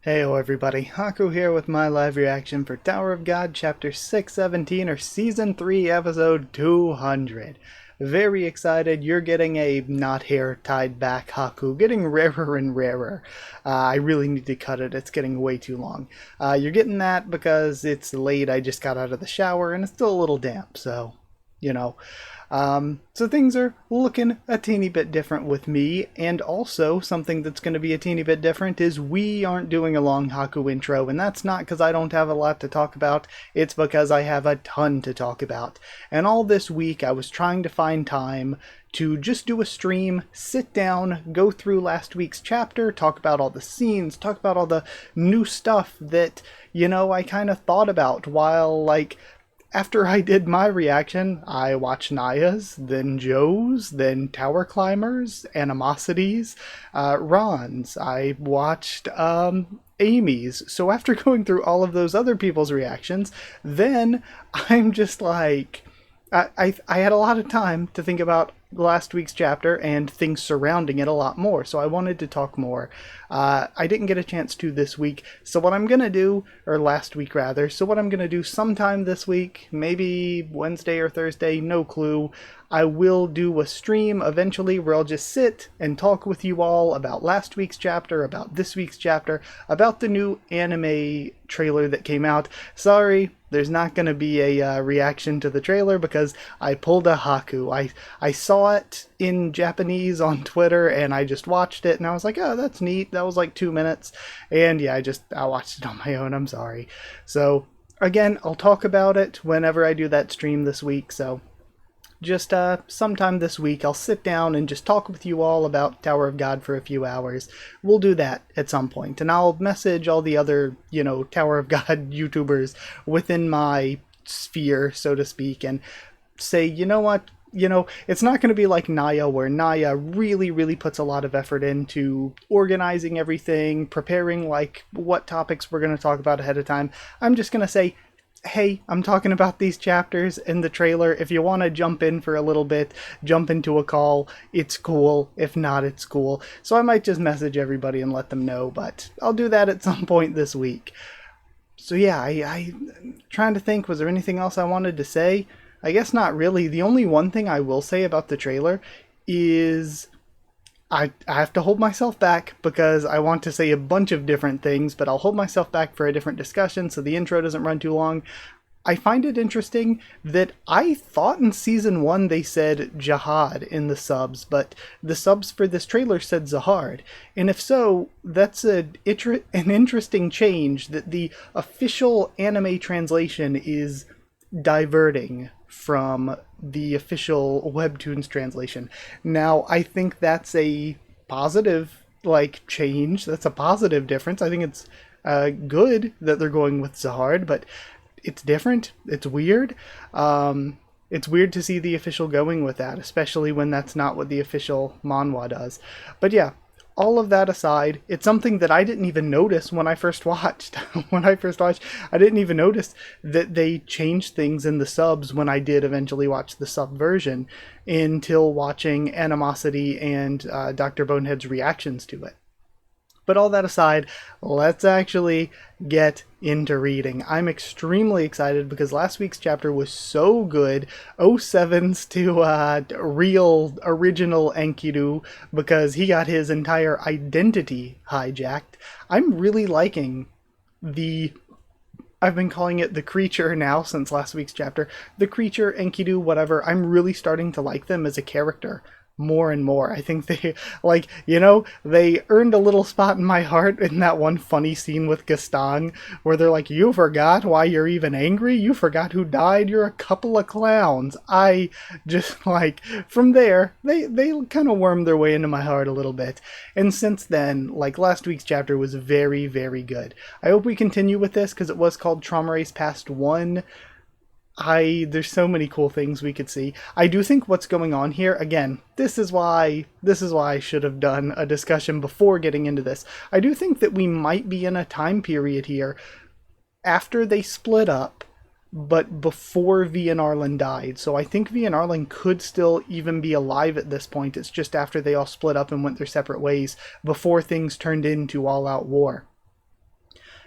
Heyo everybody, Haku here with my live reaction for Tower of God Chapter 617 or Season 3 Episode 200. Very excited, you're getting a not hair tied back Haku, getting rarer and rarer. I really need to cut it, it's getting way too long. You're getting that because it's late, I just got out of the shower and it's still a little damp, so, you know. So things are looking a teeny bit different with me, and also something that's going to be a teeny bit different is we aren't doing a long Haku intro, and that's not because I don't have a lot to talk about, it's because I have a ton to talk about. And all this week I was trying to find time to just do a stream, sit down, go through last week's chapter, talk about all the scenes, talk about all the new stuff that, I kind of thought about while, after I did my reaction, I watched Naya's, then Joe's, then Tower Climbers, Animosities, Ron's. I watched Amy's. So after going through all of those other people's reactions, then I'm just like, I had a lot of time to think about last week's chapter and things surrounding it a lot more, so I wanted to talk more. I didn't get a chance to this week, so what I'm gonna do, or last week rather, so what I'm gonna do sometime this week, maybe Wednesday or Thursday, no clue, I will do a stream eventually where I'll just sit and talk with you all about last week's chapter, about this week's chapter, about the new anime trailer that came out. Sorry, there's not going to be a reaction to the trailer because I pulled a Haku. I saw it in Japanese on Twitter and I just watched it and I was like, oh, that's neat. That was like 2 minutes. And yeah, I watched it on my own. I'm sorry. So again, I'll talk about it whenever I do that stream this week. So just sometime this week I'll sit down and just talk with you all about Tower of God for a few hours. We'll do that at some point, and I'll message all the other, Tower of God YouTubers within my sphere, so to speak, and say, you know what, it's not going to be like Naya, where Naya really, really puts a lot of effort into organizing everything, preparing, what topics we're going to talk about ahead of time. I'm just going to say, hey, I'm talking about these chapters in the trailer. If you want to jump in for a little bit, jump into a call, it's cool. If not, it's cool. So I might just message everybody and let them know, but I'll do that at some point this week. So yeah, I'm trying to think, was there anything else I wanted to say? I guess not really. The only one thing I will say about the trailer is I have to hold myself back because I want to say a bunch of different things, but I'll hold myself back for a different discussion so the intro doesn't run too long. I find it interesting that I thought in Season 1 they said Jihad in the subs, but the subs for this trailer said Zahard. And if so, that's an interesting change that the official anime translation is diverting from the official Webtoons translation. Now, I think that's a positive, change. That's a positive difference. I think it's good that they're going with Zahard, but it's different. It's weird. It's weird to see the official going with that, especially when that's not what the official manhwa does. But yeah, all of that aside, it's something that I didn't even notice when I first watched. I didn't even notice that they changed things in the subs when I did eventually watch the sub version until watching Animosity and Dr. Bonehead's reactions to it. But all that aside, let's actually get into reading. I'm extremely excited because last week's chapter was so good. 07's to real original Enkidu because he got his entire identity hijacked. I'm really liking I've been calling it the creature now since last week's chapter. The creature, Enkidu, whatever. I'm really starting to like them as a character more and more. I think they, they earned a little spot in my heart in that one funny scene with Gaston, where they're like, you forgot why you're even angry? You forgot who died? You're a couple of clowns. I just, from there, they kind of wormed their way into my heart a little bit. And since then, last week's chapter was very, very good. I hope we continue with this, because it was called Trauma Race Past 1. There's so many cool things we could see. I do think what's going on here, again, this is why I should have done a discussion before getting into this. I do think that we might be in a time period here after they split up, but before V and Arlen died. So I think V and Arlen could still even be alive at this point. It's just after they all split up and went their separate ways, before things turned into all-out war.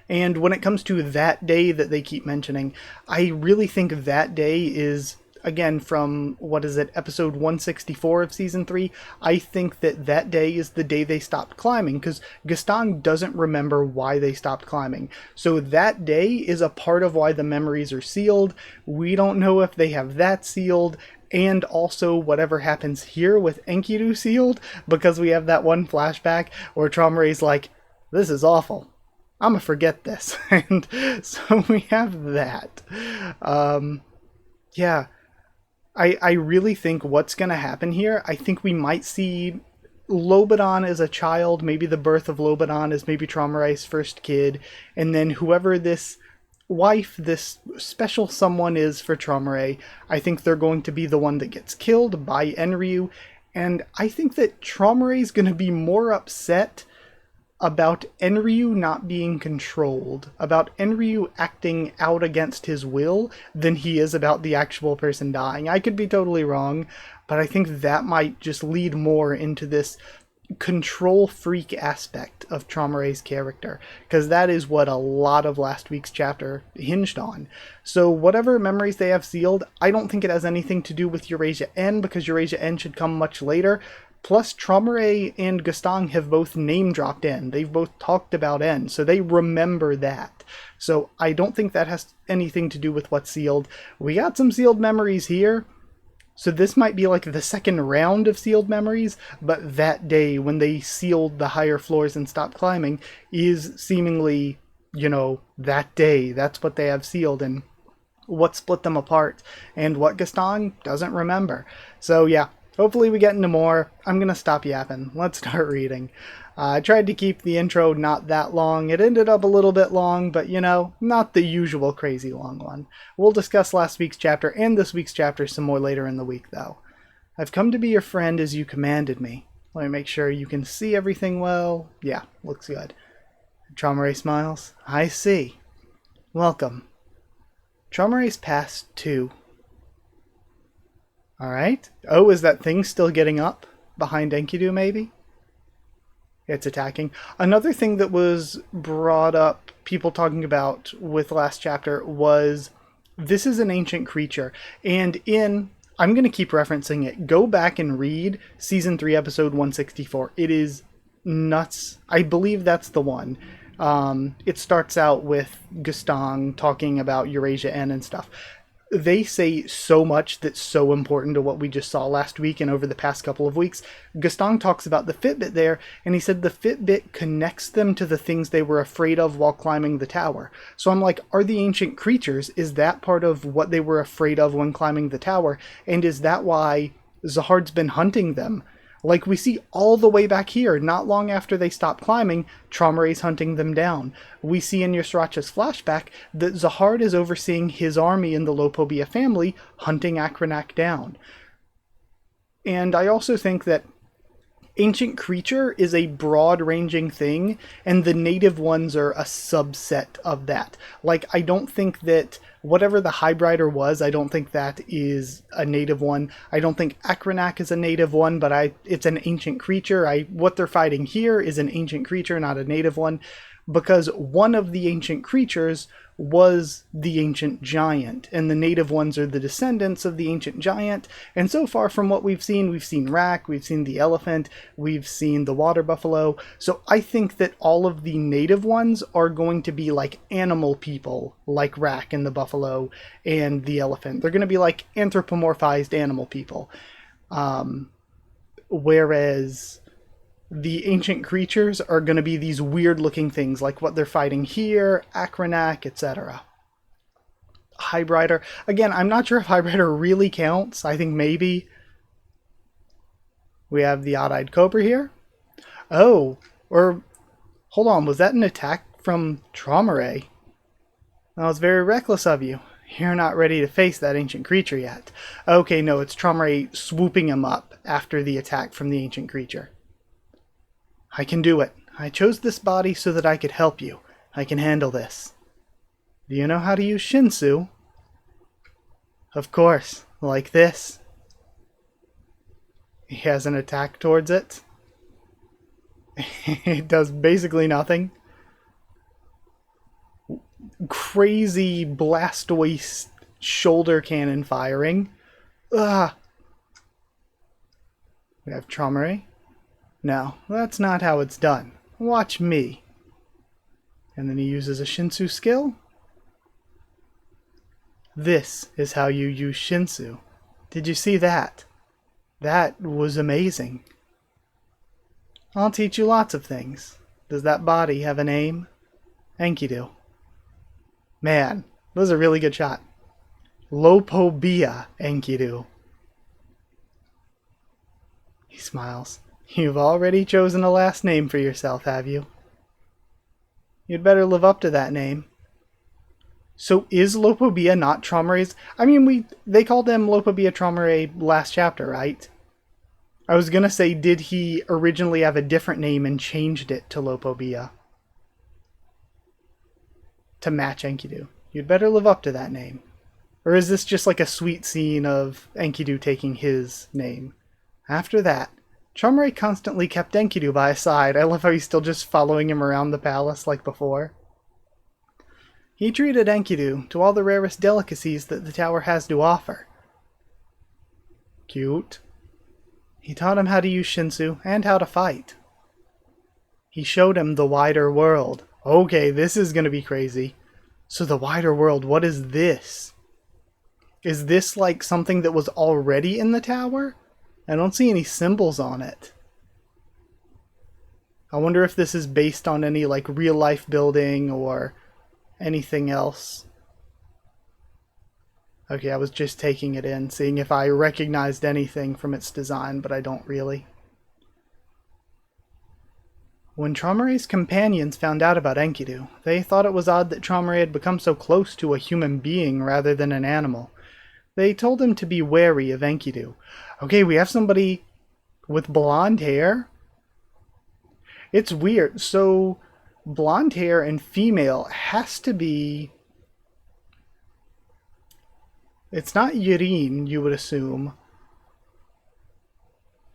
And when it comes to that day that they keep mentioning, I really think that day is, again, from, what is it, episode 164 of season 3, I think that that day is the day they stopped climbing, because Gaston doesn't remember why they stopped climbing. So that day is a part of why the memories are sealed. We don't know if they have that sealed, and also whatever happens here with Enkidu sealed, because we have that one flashback where Traumare's like, this is awful. I'm gonna forget this. And so we have that. Yeah. I really think what's going to happen here, I think we might see Lobadan as a child. Maybe the birth of Lobadan is maybe Traumare's first kid. And then whoever this wife, this special someone is for Traumare, I think they're going to be the one that gets killed by Enryu. And I think that Traumare is going to be more upset about Enryu not being controlled, about Enryu acting out against his will, than he is about the actual person dying. I could be totally wrong, but I think that might just lead more into this control freak aspect of Traumare's character, because that is what a lot of last week's chapter hinged on. So whatever memories they have sealed, I don't think it has anything to do with Eurasia N, because Eurasia N should come much later. Plus, Traumare and Gaston have both name-dropped N. They've both talked about N, so they remember that. So I don't think that has anything to do with what's sealed. We got some sealed memories here, so this might be like the second round of sealed memories, but that day when they sealed the higher floors and stopped climbing is seemingly, that day. That's what they have sealed, and what split them apart, and what Gaston doesn't remember. So yeah. Hopefully we get into more. I'm going to stop yapping. Let's start reading. I tried to keep the intro not that long. It ended up a little bit long, but not the usual crazy long one. We'll discuss last week's chapter and this week's chapter some more later in the week, though. I've come to be your friend as you commanded me. Let me make sure you can see everything well. Yeah, looks good. Traumare smiles. I see. Welcome. Traumare's passed too. Alright. Oh, is that thing still getting up? Behind Enkidu, maybe? It's attacking. Another thing that was brought up, people talking about with last chapter, was this is an ancient creature. And I'm going to keep referencing it. Go back and read Season 3, Episode 164. It is nuts. I believe that's the one. It starts out with Gaston talking about Eurasia N and stuff. They say so much that's so important to what we just saw last week and over the past couple of weeks. Gaston talks about the Fitbit there, and he said the Fitbit connects them to the things they were afraid of while climbing the tower. So I'm like, are the ancient creatures, is that part of what they were afraid of when climbing the tower? And is that why Zahard's been hunting them? Like we see all the way back here, not long after they stop climbing, Traumare's hunting them down. We see in Yusracha's flashback that Zahard is overseeing his army in the Lopobia family hunting Akranak down. And I also think that ancient creature is a broad-ranging thing, and the native ones are a subset of that. Like, I don't think that whatever the Highbrider was, I don't think that is a native one. I don't think Akranak is a native one, but it's an ancient creature. What they're fighting here is an ancient creature, not a native one, because one of the ancient creatures was the ancient giant, and the native ones are the descendants of the ancient giant. And so far from what we've seen Rak, we've seen the elephant, we've seen the water buffalo. So I think that all of the native ones are going to be like animal people, like Rak and the buffalo and the elephant. They're going to be like anthropomorphized animal people. Whereas the ancient creatures are going to be these weird-looking things, like what they're fighting here, Akranak, etc. Highbrider. Again, I'm not sure if Highbrider really counts. I think maybe. We have the odd-eyed cobra here. Oh, or hold on, was that an attack from Traumare? That was very reckless of you. You're not ready to face that ancient creature yet. Okay, no, it's Traumare swooping him up after the attack from the ancient creature. I can do it. I chose this body so that I could help you. I can handle this. Do you know how to use Shinsu? Of course. Like this. He has an attack towards it. It does basically nothing. crazy blastoise shoulder cannon firing. Ugh. We have Traumerei. No, that's not how it's done. Watch me. And then he uses a Shinsu skill. This is how you use Shinsu. Did you see that? That was amazing. I'll teach you lots of things. Does that body have a name? Enkidu. Man, that was a really good shot. Lopobia Enkidu. He smiles. You've already chosen a last name for yourself, have you? You'd better live up to that name. So is Lopobia not Traumerei's? I mean, they called him Lopobia Traumerei last chapter, right? I was gonna say, did he originally have a different name and changed it to Lopobia? To match Enkidu. You'd better live up to that name. Or is this just like a sweet scene of Enkidu taking his name? After that, Traumerei constantly kept Enkidu by his side. I love how he's still just following him around the palace like before. He treated Enkidu to all the rarest delicacies that the tower has to offer. Cute. He taught him how to use Shinsu and how to fight. He showed him the wider world. Okay, this is going to be crazy. So the wider world, what is this? Is this like something that was already in the tower? I don't see any symbols on it. I wonder if this is based on any like real life building or anything else. Okay, I was just taking it in, seeing if I recognized anything from its design, but I don't really. When Traumerei's companions found out about Enkidu, they thought it was odd that Traumerei had become so close to a human being rather than an animal. They told him to be wary of Enkidu. Okay, we have somebody with blonde hair. It's weird. So, blonde hair and female has to be... It's not Yirin, you would assume.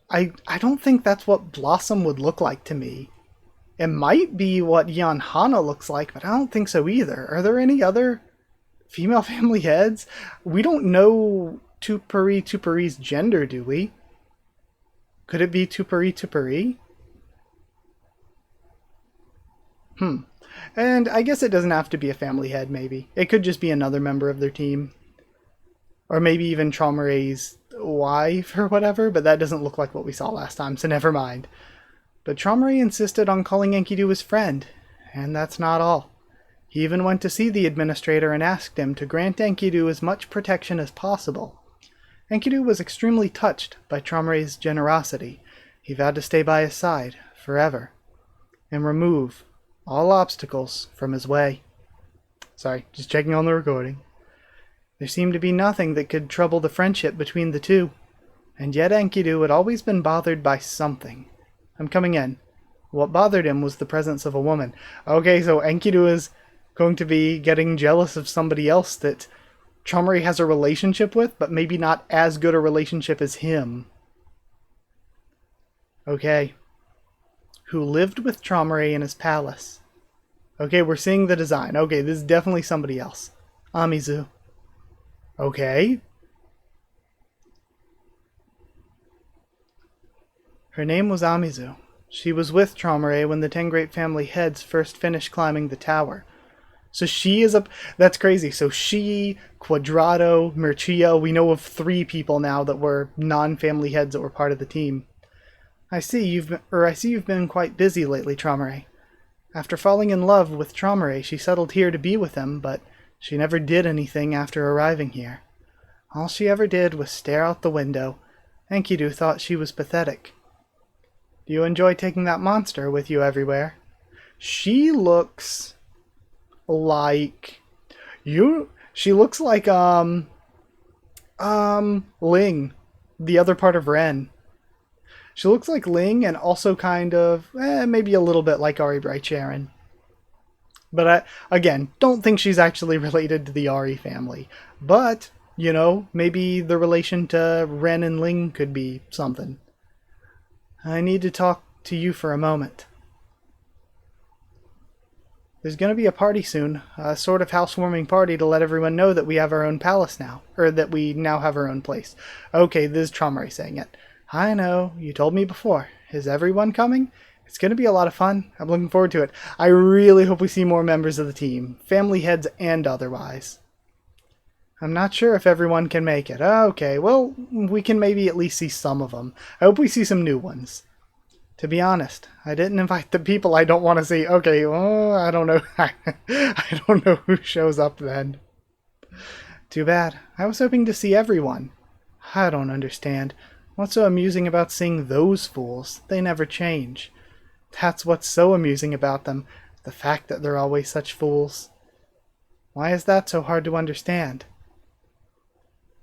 I don't think that's what Blossom would look like to me. It might be what Yanhana looks like, but I don't think so either. Are there any other female family heads? We don't know Tupuri-Tupuri's gender, do we? Could it be Tupuri-Tupuri? And I guess it doesn't have to be a family head, maybe. It could just be another member of their team. Or maybe even Traumerei's wife or whatever, but that doesn't look like what we saw last time, so never mind. But Traumerei insisted on calling Enkidu his friend, and that's not all. He even went to see the administrator and asked him to grant Enkidu as much protection as possible. Enkidu was extremely touched by Traumerei's generosity. He vowed to stay by his side forever and remove all obstacles from his way. Sorry, just checking on the recording. There seemed to be nothing that could trouble the friendship between the two, and yet Enkidu had always been bothered by something. I'm coming in. What bothered him was the presence of a woman. Okay, so Enkidu is going to be getting jealous of somebody else that Traumerei has a relationship with, but maybe not as good a relationship as him. Okay. Who lived with Traumerei in his palace. Okay, we're seeing the design. Okay, this is definitely somebody else. Amizu. Okay. Her name was Amizu. She was with Traumerei when the 10 great family heads first finished climbing the tower. So she is that's crazy. So she, Quadrado, Mircea, we know of 3 people now that were non-family heads that were part of the team. I see you've been quite busy lately, Traumerei. After falling in love with Traumerei, she settled here to be with him, but she never did anything after arriving here. All she ever did was stare out the window. Enkidu thought she was pathetic. Do you enjoy taking that monster with you everywhere? She looks like... She looks like, Ling. The other part of Ren. She looks like Ling and also kind of, maybe a little bit like Ari Bright Sharon. But I, again, don't think she's actually related to the Ari family. But, you know, maybe the relation to Ren and Ling could be something. I need to talk to you for a moment. There's going to be a party soon, a sort of housewarming party to let everyone know that we have our own palace now, or that we now have our own place. Okay, this is Tromare saying it. I know, you told me before. Is everyone coming? It's going to be a lot of fun. I'm looking forward to it. I really hope we see more members of the team, family heads and otherwise. I'm not sure if everyone can make it. Okay, well, we can maybe at least see some of them. I hope we see some new ones. To be honest, I didn't invite the people I don't want to see. Okay, well, I don't know. I don't know who shows up then. Too bad. I was hoping to see everyone. I don't understand. What's so amusing about seeing those fools? They never change. That's what's so amusing about them, the fact that they're always such fools. Why is that so hard to understand?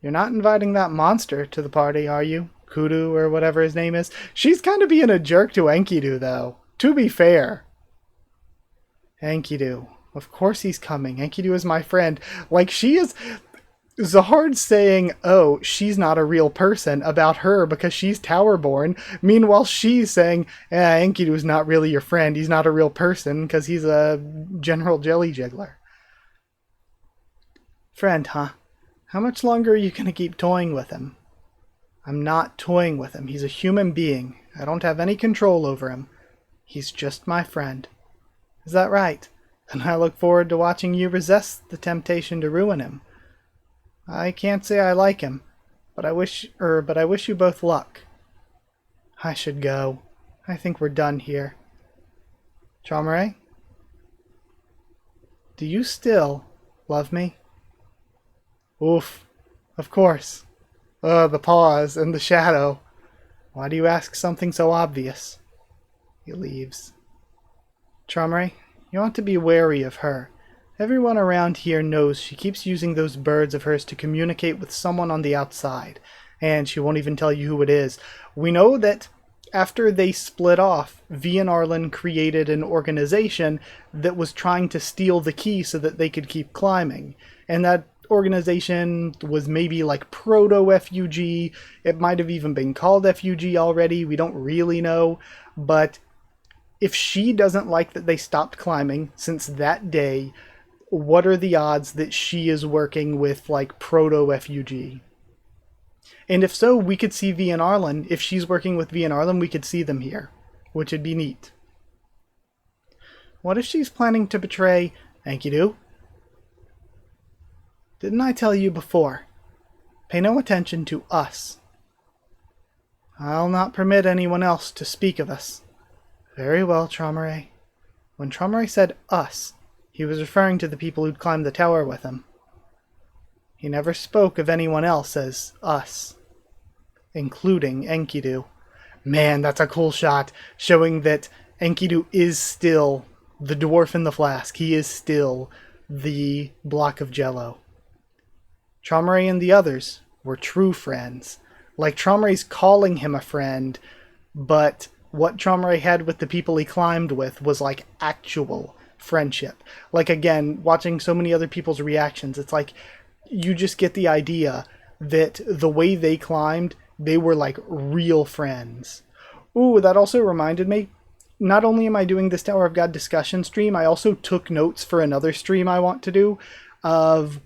You're not inviting that monster to the party, are you? Kudu, or whatever his name is. She's kind of being a jerk to Enkidu, though. To be fair. Enkidu. Of course he's coming. Enkidu is my friend. Like, she is... Zahard's saying, oh, she's not a real person about her because she's Towerborn. Meanwhile, she's saying, Enkidu's not really your friend. He's not a real person because he's a general jelly jiggler. Friend, huh? How much longer are you going to keep toying with him? I'm not toying with him. He's a human being. I don't have any control over him. He's just my friend. Is that right? Then I look forward to watching you resist the temptation to ruin him. I can't say I like him, but I wish you both luck. I should go. I think we're done here. Tromare? Do you still love me? Oof. Of course. The pause and the shadow. Why do you ask something so obvious? He leaves. Tromare, you ought to be wary of her. Everyone around here knows she keeps using those birds of hers to communicate with someone on the outside, and she won't even tell you who it is. We know that after they split off, V and Arlen created an organization that was trying to steal the key so that they could keep climbing. And that organization was maybe like Proto-FUG. It might have even been called FUG already. We don't really know. But if she doesn't like that they stopped climbing since that day, what are the odds that she is working with like Proto-FUG? And if so, we could see V and Arlen. If she's working with V and Arlen, we could see them here, which would be neat. What if she's planning to betray Enkidu? Didn't I tell you before? Pay no attention to us. I'll not permit anyone else to speak of us. Very well, Tromare. When Tromare said us, he was referring to the people who'd climbed the tower with him. He never spoke of anyone else as us, including Enkidu. Man, that's a cool shot, showing that Enkidu is still the dwarf in the flask. He is still the block of jello. Tromare and the others were true friends. Like, Tromare's calling him a friend, but what Tromare had with the people he climbed with was like actual friendship. Like, again, watching so many other people's reactions, it's like you just get the idea that the way they climbed, they were like real friends. Ooh, that also reminded me, not only am I doing this Tower of God discussion stream, I also took notes for another stream I want to do of,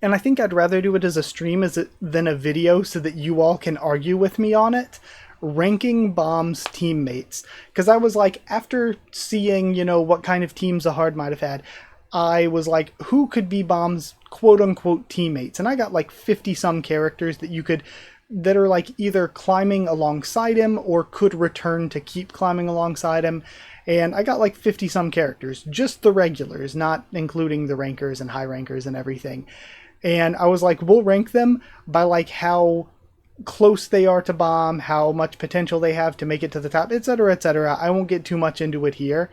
and I think I'd rather do it as a stream than a video so that you all can argue with me on it, ranking Bomb's teammates. Because I was like, after seeing, what kind of teams Zahard might have had, I was like, who could be Bomb's quote-unquote teammates? And I got like 50-some characters that are like either climbing alongside him or could return to keep climbing alongside him. And I got like 50-some characters, just the regulars, not including the rankers and high rankers and everything. And I was like, we'll rank them by like how close they are to Bomb, how much potential they have to make it to the top, etc., etc. I won't get too much into it here,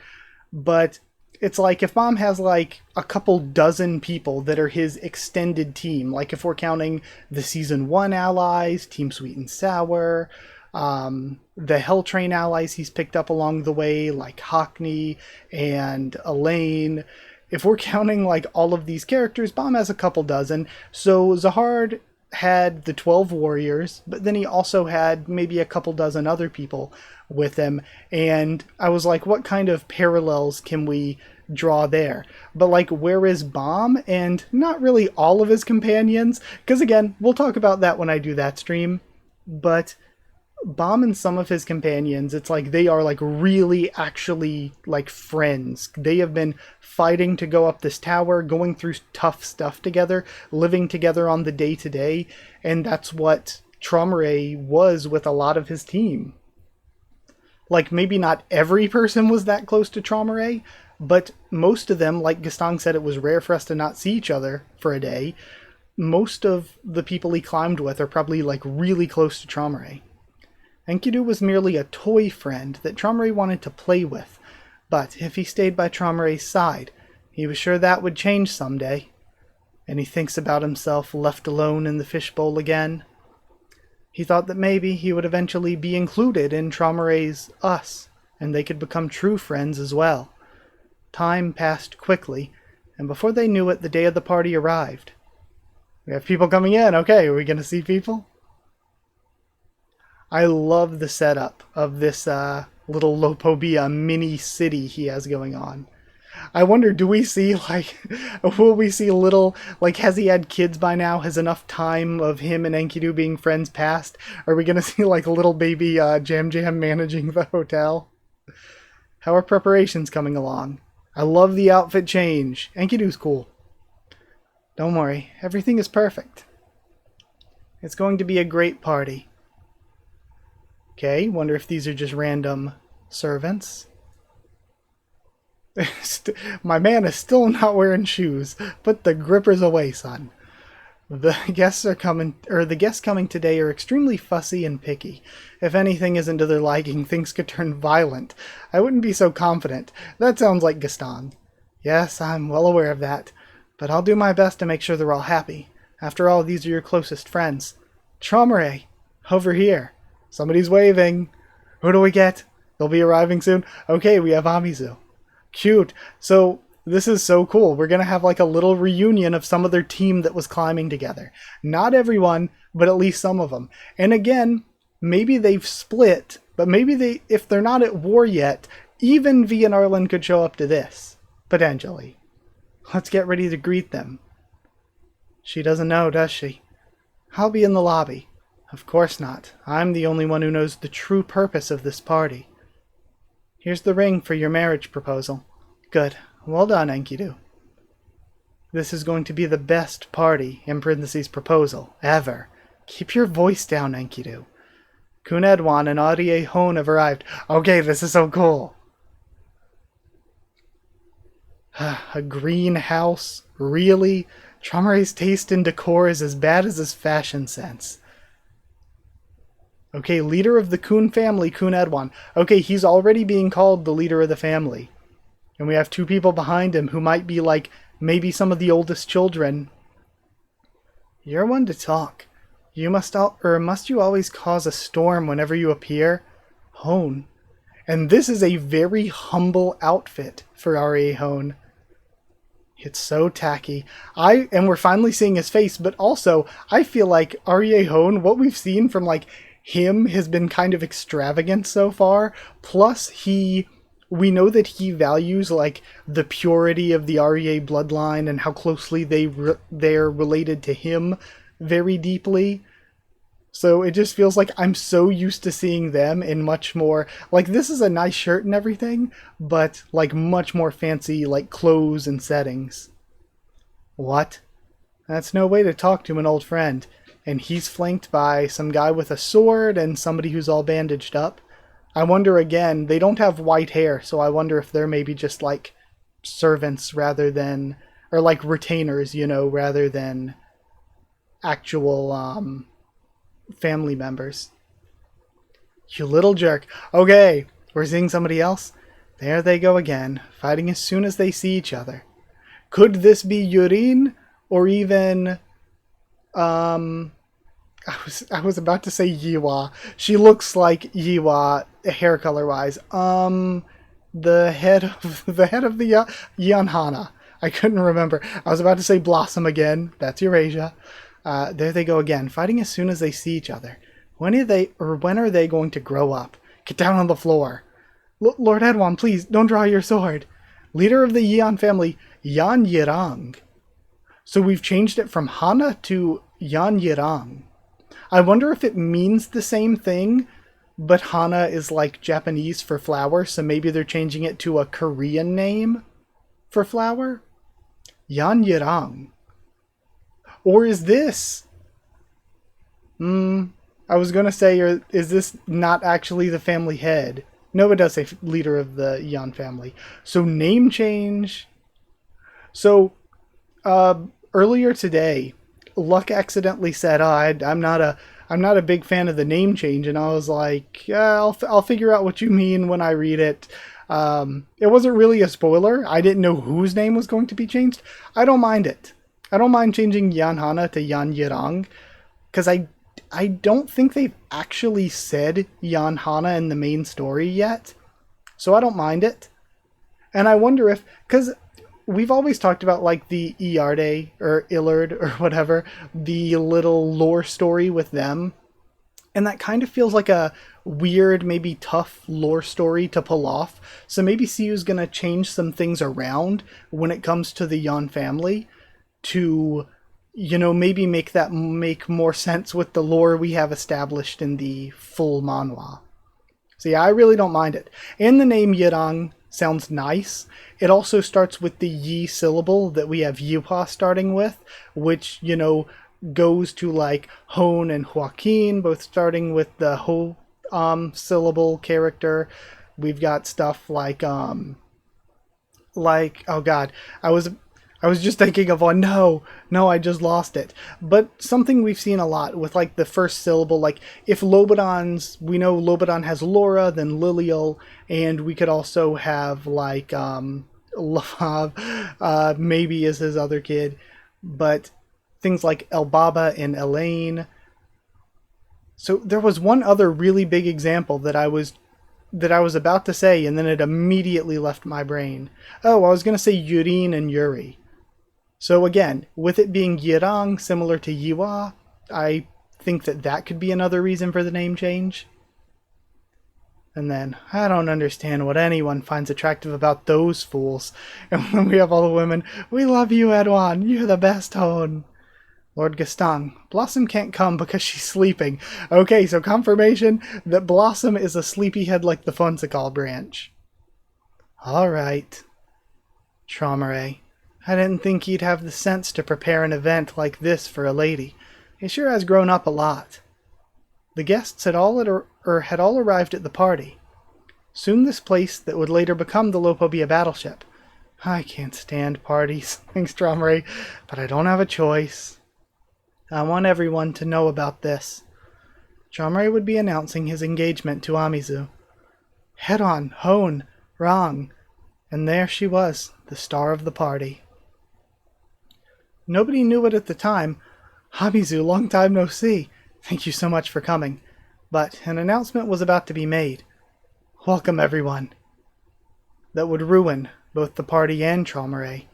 but it's like if Bomb has like a couple dozen people that are his extended team, like if we're counting the Season 1 allies, Team Sweet and Sour, the Hell Train allies he's picked up along the way, like Haku and Elaine. If we're counting like all of these characters, Bomb has a couple dozen. So Zahard had the 12 warriors, but then he also had maybe a couple dozen other people with him. And I was like, what kind of parallels can we draw there. But like, where is Bomb and not really all of his companions? Because again, we'll talk about that when I do that stream. But Bomb and some of his companions, it's like they are like really actually like friends. They have been fighting to go up this tower, going through tough stuff together, living together on the day-to-day, and that's what Tromare was with a lot of his team. Like, maybe not every person was that close to Tromare, but most of them, like Gaston said, it was rare for us to not see each other for a day. Most of the people he climbed with are probably like really close to Tromare. Enkidu was merely a toy friend that Tromare wanted to play with, but if he stayed by Tromare's side, he was sure that would change someday. And he thinks about himself left alone in the fishbowl again. He thought that maybe he would eventually be included in Tromare's us, and they could become true friends as well. Time passed quickly, and before they knew it, the day of the party arrived. We have people coming in. Okay, are we going to see people? I love the setup of this little Lopobia mini city he has going on. I wonder, do we see, like, will we see little, like, has he had kids by now? Has enough time of him and Enkidu being friends passed? Are we going to see, like, little baby Jam Jam managing the hotel? How are preparations coming along? I love the outfit change. Enkidu's cool. Don't worry, everything is perfect. It's going to be a great party. Okay, wonder if these are just random servants. My man is still not wearing shoes. Put the grippers away, son. The guests coming today are extremely fussy and picky. If anything isn't to their liking, things could turn violent. I wouldn't be so confident. That sounds like Gaston. Yes, I'm well aware of that. But I'll do my best to make sure they're all happy. After all, these are your closest friends. Tromare, over here. Somebody's waving. Who do we get? They'll be arriving soon. Okay, we have Amizu. Cute. So, this is so cool. We're going to have like a little reunion of some of their team that was climbing together. Not everyone, but at least some of them. And again, maybe they've split, but maybe if they're not at war yet, even V and Arlen could show up to this. Potentially. Let's get ready to greet them. She doesn't know, does she? I'll be in the lobby. Of course not. I'm the only one who knows the true purpose of this party. Here's the ring for your marriage proposal. Good. Well done, Enkidu. This is going to be the best party, in parentheses proposal, ever. Keep your voice down, Enkidu. Kun Edwan and Audie Hone have arrived. Okay, this is so cool. A greenhouse? Really? Tromare's taste in decor is as bad as his fashion sense. Okay, leader of the Kun family, Kun Edwan. Okay, he's already being called the leader of the family. And we have two people behind him who might be like, maybe some of the oldest children. You're one to talk. Must you always cause a storm whenever you appear? Hone. And this is a very humble outfit for R.A. Hone. It's so tacky. And we're finally seeing his face, but also, I feel like R.E.A. Hone, what we've seen from, like, him has been kind of extravagant so far. Plus, we know that he values, like, the purity of the REA bloodline and how closely they're related to him very deeply. So it just feels like I'm so used to seeing them in much more, like, this is a nice shirt and everything, but, like, much more fancy, like, clothes and settings. What? That's no way to talk to an old friend. And he's flanked by some guy with a sword and somebody who's all bandaged up. I wonder again, they don't have white hair, so I wonder if they're maybe just like servants rather than, or like retainers, you know, rather than actual family members. You little jerk. Okay, we're seeing somebody else. There they go again, fighting as soon as they see each other. Could this be Yurin? Or even I was about to say Yiwa. She looks like Yiwa hair color wise. The head of the Yanhana. I couldn't remember. I was about to say Blossom again. That's Eurasia. There they go again, fighting as soon as they see each other. When are they going to grow up? Get down on the floor. Lord Edwan, please don't draw your sword. Leader of the Yeon family, Yan Yirang. So we've changed it from Hana to Yan Yirang. I wonder if it means the same thing, but Hana is like Japanese for flower, so maybe they're changing it to a Korean name for flower? Yan Yirang. Or is this... I was going to say, or is this not actually the family head? No, it does say leader of the Yan family. So name change. So earlier today, Luck accidentally said, I'm not a big fan of the name change. And I was like, yeah, I'll figure out what you mean when I read it. It wasn't really a spoiler. I didn't know whose name was going to be changed. I don't mind it. I don't mind changing Yan Hana to Yan Yirang, because I don't think they've actually said Yan Hana in the main story yet. So I don't mind it. And I wonder if, because we've always talked about like the Iarde or Illard or whatever, the little lore story with them. And that kind of feels like a weird, maybe tough lore story to pull off. So maybe Siu's going to change some things around when it comes to the Yan family to, you know, maybe make more sense with the lore we have established in the full manhwa. So yeah, I really don't mind it. And the name Yirang sounds nice. It also starts with the Yi syllable that we have Yuha starting with, which, you know, goes to like Hone and Joaquin, both starting with the Ho syllable character. We've got stuff like oh god, I was just thinking of one. No, I just lost it. But something we've seen a lot with like the first syllable, like if Lobadan's, we know Lobadan has Laura, then Lilial, and we could also have like Lav, maybe is his other kid, but things like Elbaba and Elaine. So there was one other really big example that I was about to say, and then it immediately left my brain. Oh, I was going to say Yurin and Yuri. So again, with it being Yirang, similar to Yiwa, I think that could be another reason for the name change. And then, I don't understand what anyone finds attractive about those fools. And when we have all the women, we love you, Edwan, you're the best, Hone. Lord Gaston, Blossom can't come because she's sleeping. Okay, so confirmation that Blossom is a sleepyhead like the Funsical branch. Alright. Traumere. I didn't think he'd have the sense to prepare an event like this for a lady. He sure has grown up a lot. The guests had all arrived at the party. Soon this place that would later become the Lopobia battleship. I can't stand parties, thanks Traumere, but I don't have a choice. I want everyone to know about this. Traumere would be announcing his engagement to Amizu. Head on, Hone, Rang, and there she was, the star of the party. Nobody knew it at the time. Amizu, long time no see. Thank you so much for coming. But an announcement was about to be made. Welcome, everyone. That would ruin both the party and Traumere.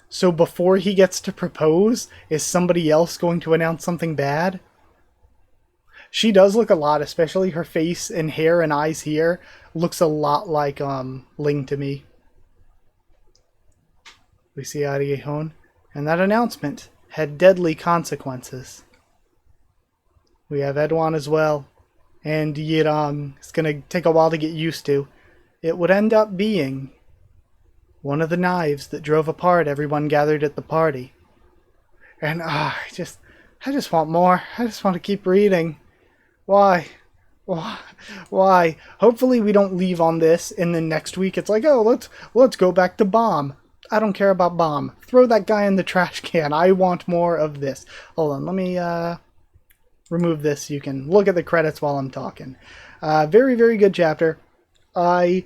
So before he gets to propose, is somebody else going to announce something bad? She does look a lot, especially her face and hair and eyes here, looks a lot like Ling to me. We see Ariehon, and that announcement had deadly consequences. We have Edwan as well, and Yirang. It's going to take a while to get used to. It would end up being one of the knives that drove apart everyone gathered at the party. And I just want more. I just want to keep reading. Why? Hopefully we don't leave on this, and then next week it's like, oh, let's go back to Bomb. I don't care about Bomb. Throw that guy in the trash can. I want more of this. Hold on, let me remove this so you can look at the credits while I'm talking. Very, very good chapter. I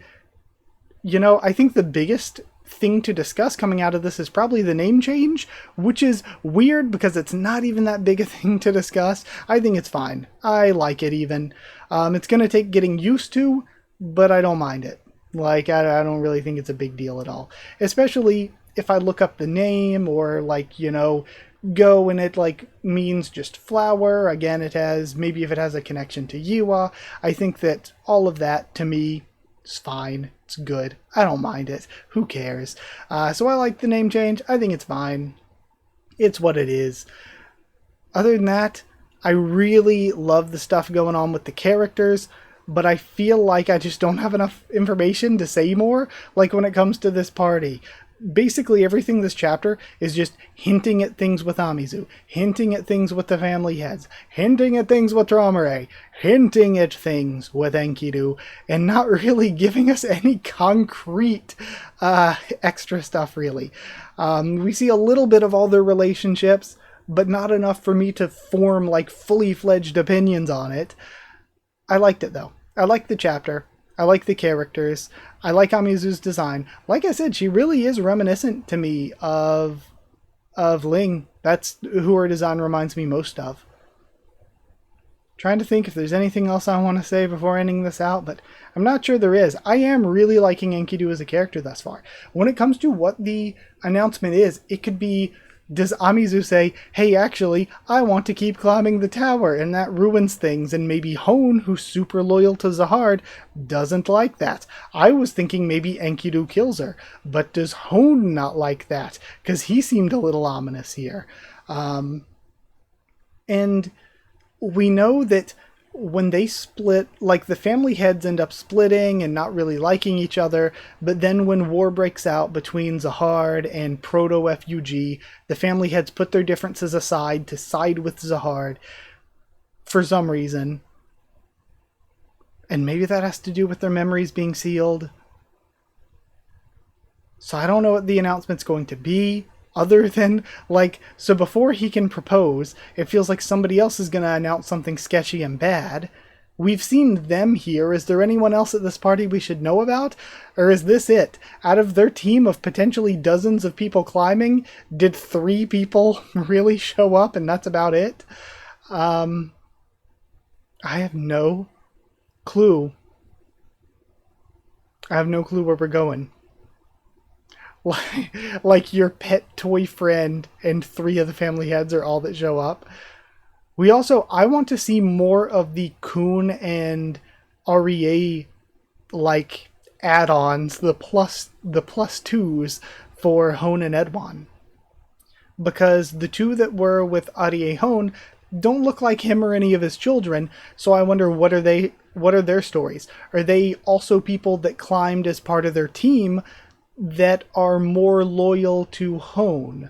think the biggest thing to discuss coming out of this is probably the name change, which is weird because it's not even that big a thing to discuss. I think it's fine. I like it even. It's going to take getting used to, but I don't mind it. Like, I don't really think it's a big deal at all. Especially if I look up the name or, like, go and it, like, means just flower. Again, maybe if it has a connection to Yiwa. I think that all of that, to me, It's fine. It's good. I don't mind it. Who cares? So I like the name change. I think it's fine. It's what it is. Other than that, I really love the stuff going on with the characters, but I feel like I just don't have enough information to say more, like when it comes to this party. Basically, everything this chapter is just hinting at things with Amizu, hinting at things with the family heads, hinting at things with Tromare, hinting at things with Enkidu, and not really giving us any concrete extra stuff, really. We see a little bit of all their relationships, but not enough for me to form like fully fledged opinions on it. I liked it though. I liked the chapter. I like the characters. I like Amizu's design. Like I said, she really is reminiscent to me of Ling. That's who her design reminds me most of. Trying to think if there's anything else I want to say before ending this out, but I'm not sure there is. I am really liking Enkidu as a character thus far. When it comes to what the announcement is, it could be, does Amizu say, hey, actually, I want to keep climbing the tower, and that ruins things, and maybe Hone, who's super loyal to Zahard, doesn't like that. I was thinking maybe Enkidu kills her, but does Hone not like that? Because he seemed a little ominous here. And we know that when they split, like the family heads end up splitting and not really liking each other, but then when war breaks out between Zahard and Proto-FUG, the family heads put their differences aside to side with Zahard for some reason. And maybe that has to do with their memories being sealed. So I don't know what the announcement's going to be. Other than, like, so before he can propose, it feels like somebody else is going to announce something sketchy and bad. We've seen them here. Is there anyone else at this party we should know about? Or is this it? Out of their team of potentially dozens of people climbing, did 3 people really show up and that's about it? I have no clue. I have no clue where we're going. Like your pet toy friend and 3 of the family heads are all that show up. I want to see more of the Kun and REA like add-ons, the plus 2s for Hone and Edwan. Because the 2 that were with REA Hone don't look like him or any of his children, so I wonder what are their stories? Are they also people that climbed as part of their team that are more loyal to Hone?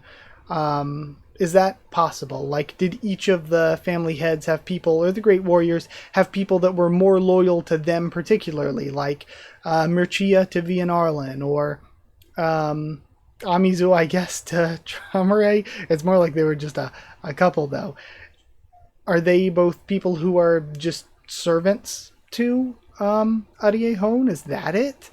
Is that possible? Like, did each of the family heads have people, or the Great Warriors, have people that were more loyal to them particularly? Like, Mircea to Vian Arlen, or Amizu, I guess, to Tromare? It's more like they were just a couple, though. Are they both people who are just servants to Arie Hone? Is that it?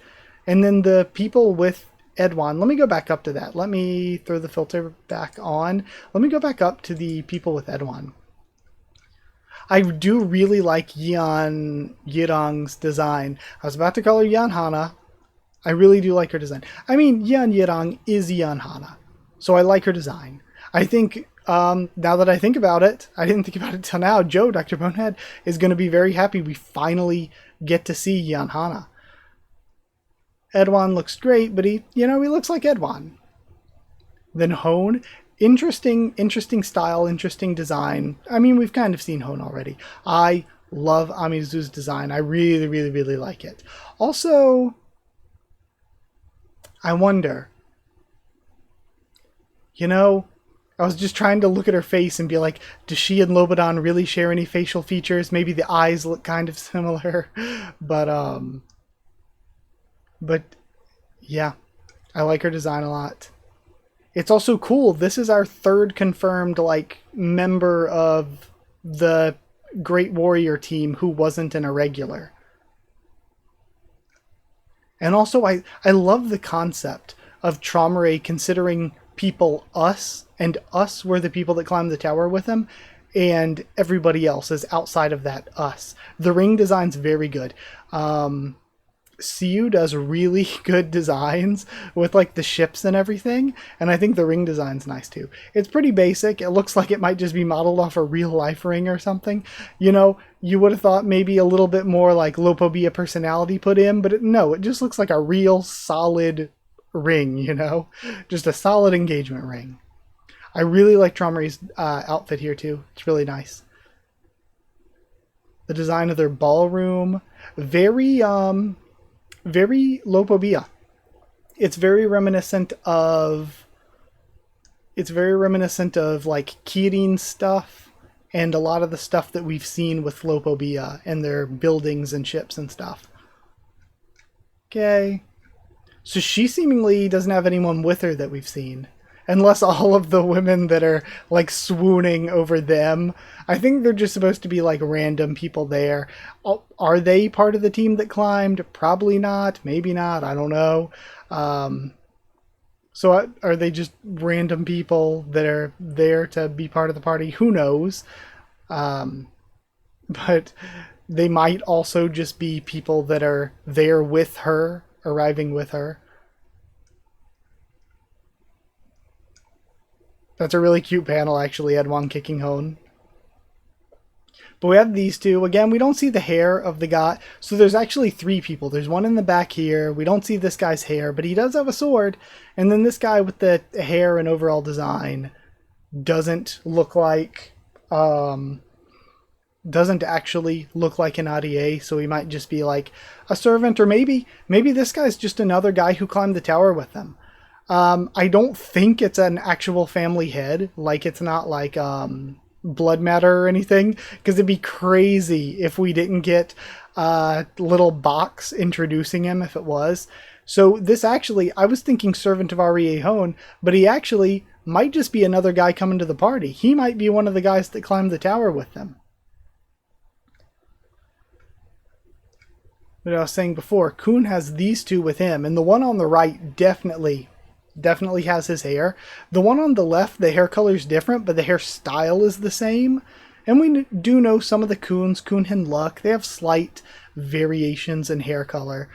And then the people with Edwan, let me go back up to that. Let me throw the filter back on. Let me go back up to the people with Edwan. I do really like Yan Yirang's design. I was about to call her Yan Hana. I really do like her design. I mean, Yan Yirang is Yan Hana, so I like her design. I think, now that I think about it, I didn't think about it till now, Joe, Dr. Bonehead, is going to be very happy we finally get to see Yan Hana. Edwan looks great, but he looks like Edwan. Then Hone, interesting style, interesting design. I mean, we've kind of seen Hone already. I love Amizu's design. I really, really, really like it. Also, I wonder, I was just trying to look at her face and be like, does she and Lobadan really share any facial features? Maybe the eyes look kind of similar, but yeah, I like her design a lot. It's also cool. This is our 3rd confirmed member of the Great Warrior team who wasn't an irregular. And also I love the concept of Tromare considering people us, and us were the people that climbed the tower with him, and everybody else is outside of that us. The ring design's very good. Siu does really good designs with like the ships and everything, and I think the ring design's nice too. It's pretty basic. It looks like it might just be modeled off a real life ring or something. You know, you would have thought maybe a little bit more like Lopobia personality put in, but no, it just looks like a real solid ring, you know? Just a solid engagement ring. I really like Tromari's outfit here too. It's really nice. The design of their ballroom, very Lopobia. It's very reminiscent of like Kirin stuff and a lot of the stuff that we've seen with Lopobia and their buildings and ships and stuff. Okay. So she seemingly doesn't have anyone with her that we've seen. Unless all of the women that are like swooning over them, I think they're just supposed to be like random people there. Are they part of the team that climbed? Probably not. Maybe not. I don't know. So are they just random people that are there to be part of the party? Who knows? But they might also just be people that are there with her, arriving with her. That's a really cute panel, actually, Edwan kicking Hone. But we have these two. Again, we don't see the hair of the guy. So there's actually three people. There's one in the back here. We don't see this guy's hair, but he does have a sword. And then this guy with the hair and overall design doesn't look like... doesn't actually look like an RDA, so he might just be like a servant, or maybe this guy's just another guy who climbed the tower with them. I don't think it's an actual family head. Like, it's not like blood matter or anything, because it'd be crazy if we didn't get a little box introducing him if it was. So this actually, I was thinking servant of R.E.A. Hone, but he actually might just be another guy coming to the party. He might be one of the guys that climbed the tower with them. What I was saying before, Kun has these two with him, and the one on the right definitely has his hair. The one on the left, the hair color is different, but the hairstyle is the same. And we do know some of the Kuns, Kun and Luck, they have slight variations in hair color.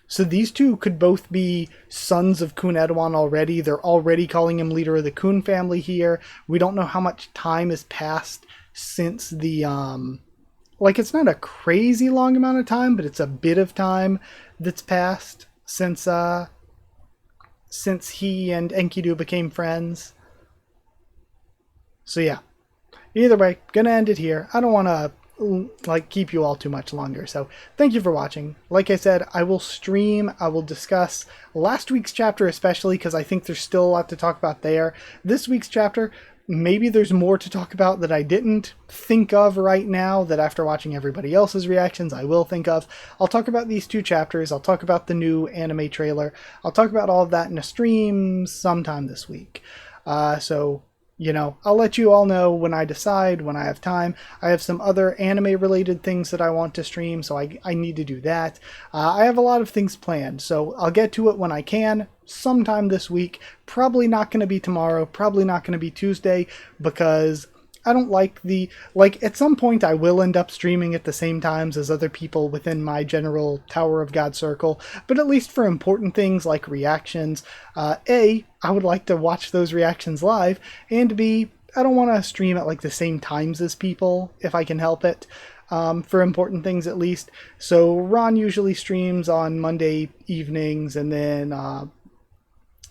So these two could both be sons of Kun Edwan already. They're already calling him leader of the Kun family here. We don't know how much time has passed since the... like, it's not a crazy long amount of time, but it's a bit of time that's passed since he and Enkidu became friends. So yeah. Either way, gonna end it here. I don't want to like keep you all too much longer. So thank you for watching. Like I said, I will stream. I will discuss last week's chapter especially because I think there's still a lot to talk about there. This week's chapter, maybe there's more to talk about that I didn't think of right now that after watching everybody else's reactions I will think of. I'll talk about these two chapters. I'll talk about the new anime trailer. I'll talk about all of that in a stream sometime this week. So, you know, I'll let you all know when I decide, when I have time. I have some other anime related things that I want to stream, so I need to do that. I have a lot of things planned, so I'll get to it when I can. Sometime this week. Probably not going to be tomorrow, probably not going to be Tuesday, because I don't like at some point I will end up streaming at the same times as other people within my general Tower of God circle, but at least for important things like reactions, A, I would like to watch those reactions live, and B, I don't want to stream at like the same times as people if I can help it. For important things at least. So Ron usually streams on Monday evenings, and then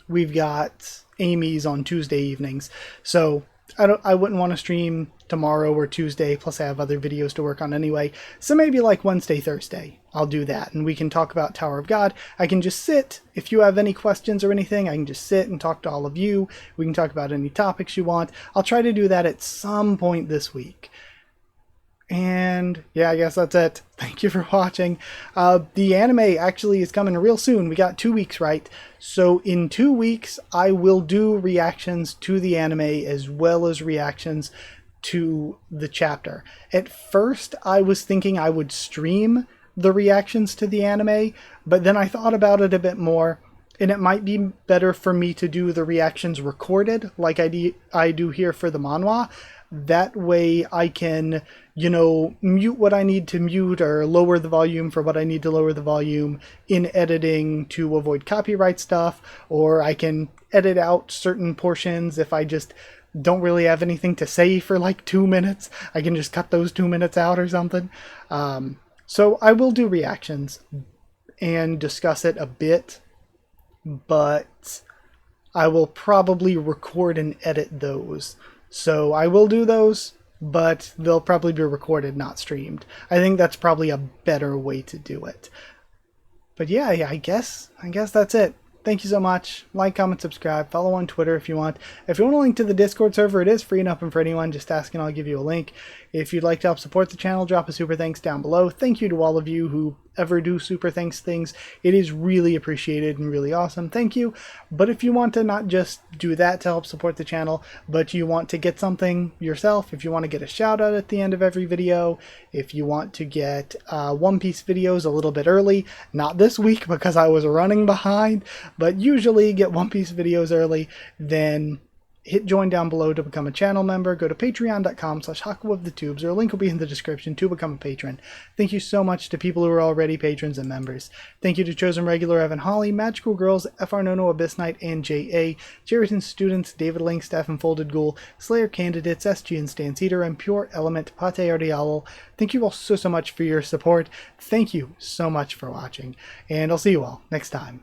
we've got Amy's on Tuesday evenings. So I wouldn't want to stream tomorrow or Tuesday, plus I have other videos to work on anyway. So maybe like Wednesday, Thursday, I'll do that, and we can talk about Tower of God. I can just sit. If you have any questions or anything, I can just sit and talk to all of you. We can talk about any topics you want. I'll try to do that at some point this week. And yeah, I guess that's it. Thank you for watching. The anime actually is coming real soon. We got 2 weeks, right? So in 2 weeks, I will do reactions to the anime as well as reactions to the chapter. At first, I was thinking I would stream the reactions to the anime, but then I thought about it a bit more, and it might be better for me to do the reactions recorded like I do here for the manhwa. That way I can, mute what I need to mute or lower the volume for what I need to lower the volume in editing to avoid copyright stuff, or I can edit out certain portions if I just don't really have anything to say for like 2 minutes. I can just cut those 2 minutes out or something. So I will do reactions and discuss it a bit, but I will probably record and edit those. So I will do those, but they'll probably be recorded, not streamed. I think that's probably a better way to do it. But yeah, I guess that's it. Thank you so much. Like, comment, subscribe. Follow on Twitter if you want. If you want a link to the Discord server, it is free and open for anyone. Just ask and I'll give you a link. If you'd like to help support the channel, drop a super thanks down below. Thank you to all of you who ever do super thanks things. It is really appreciated and really awesome. Thank you. But if you want to not just do that to help support the channel, but you want to get something yourself, if you want to get a shout out at the end of every video, if you want to get One Piece videos a little bit early, not this week because I was running behind, but usually get One Piece videos early, then hit join down below to become a channel member. Go to patreon.com/HakuofTheTubes, or a link will be in the description to become a patron. Thank you so much to people who are already patrons and members. Thank you to Chosen Regular Evan Holly, Magical Girls, FR Nono, Abyss Knight, and JA, Jeritan Students, David Langstaff and Folded Ghoul, Slayer Candidates, SG and Stan Cedar, and Pure Element, Pate Ardial. Thank you all so much for your support. Thank you so much for watching, and I'll see you all next time.